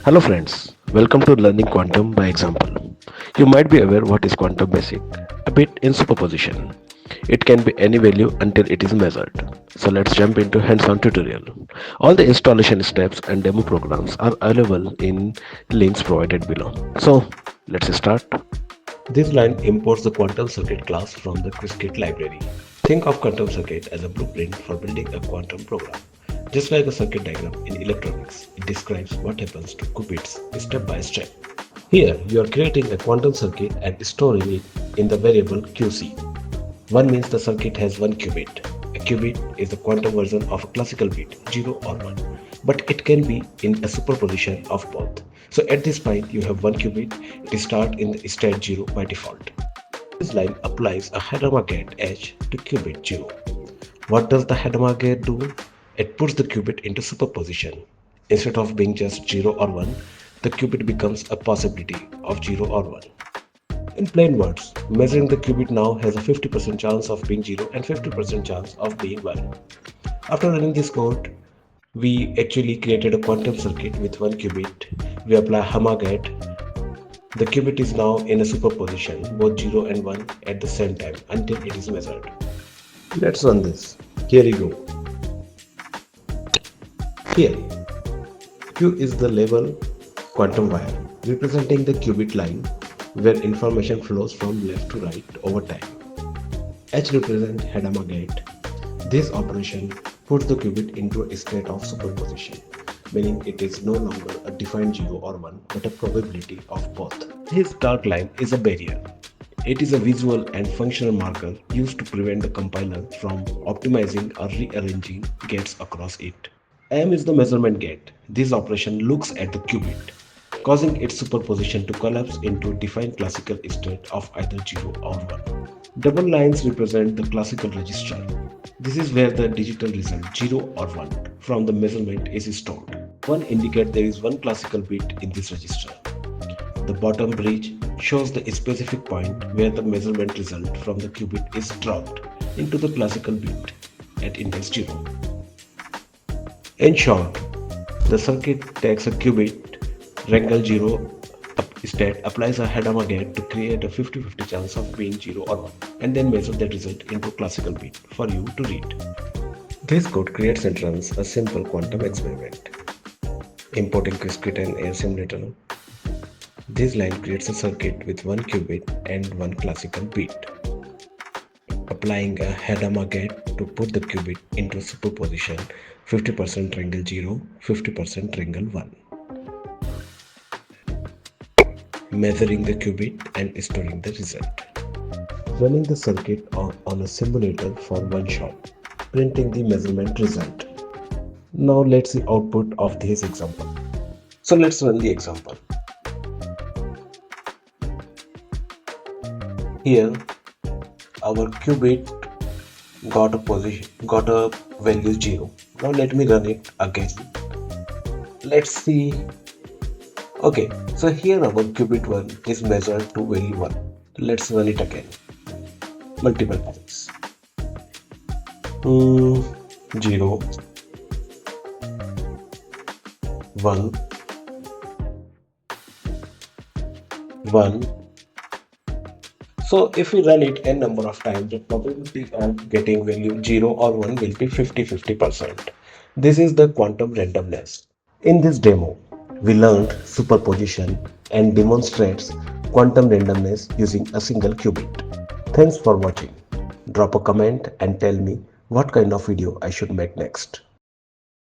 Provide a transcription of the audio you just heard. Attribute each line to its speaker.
Speaker 1: Hello friends, welcome to Learning Quantum by Example. You might be aware what is quantum basic, a bit in superposition. It can be any value until it is measured. So let's jump into hands-on tutorial. All the installation steps and demo programs are available in links provided below. So let's start. This line imports the quantum circuit class from the Qiskit library. Think of quantum circuit as a blueprint for building a quantum program. Just like a circuit diagram in electronics, it describes what happens to qubits step by step. Here, you are creating a quantum circuit and storing it in the variable QC. 1 means the circuit has 1 qubit. A qubit is the quantum version of a classical bit, 0 or 1, but it can be in a superposition of both. So at this point, you have 1 qubit, it starts in the state 0 by default. This line applies a Hadamard gate H to qubit 0. What does the Hadamard gate do? It puts the qubit into superposition. Instead of being just 0 or 1, the qubit becomes a possibility of 0 or 1. In plain words, measuring the qubit now has a 50% chance of being 0 and 50% chance of being 1. After running this code, we actually created a quantum circuit with 1 qubit. We apply Hadamard gate. The qubit is now in a superposition, both 0 and 1 at the same time until it is measured. Let's run this. Here we go. Here, Q is the level quantum wire representing the qubit line where information flows from left to right over time. H represents Hadamard gate. This operation puts the qubit into a state of superposition, meaning it is no longer a defined 0 or 1 but a probability of both. This dark line is a barrier. It is a visual and functional marker used to prevent the compiler from optimizing or rearranging gates across it. M is the measurement gate. This operation looks at the qubit, causing its superposition to collapse into a defined classical state of either 0 or 1. Double lines represent the classical register. This is where the digital result 0 or 1 from the measurement is stored. 1 indicates there is 1 classical bit in this register. The bottom bridge shows the specific point where the measurement result from the qubit is dropped into the classical bit at index 0. In short, the circuit takes a qubit, wrangle 0 state, applies a Hadamard gate to create a 50-50 chance of being 0 or 1, and then measure that result into a classical bit for you to read. This code creates and runs a simple quantum experiment. Importing Qiskit and air simulator. This line creates a circuit with 1 qubit and 1 classical bit. Applying a Hadamard gate to put the qubit into superposition, 50% wrangle 0, 50% wrangle 1. Measuring the qubit and storing the result. Running the circuit on a simulator for one shot, printing the measurement result. Now let's see output of this example. So let's run the example. Here our qubit got a value 0. Now let me run it again. Let's see. Okay, so here our qubit 1 is measured to value 1. Let's run it again. Multiple times. 0, 1, 1. So if we run it n number of times, the probability of getting value 0 or 1 will be 50-50%. This is the quantum randomness. In this demo, we learned superposition and demonstrates quantum randomness using a single qubit. Thanks for watching. Drop a comment and tell me what kind of video I should make next.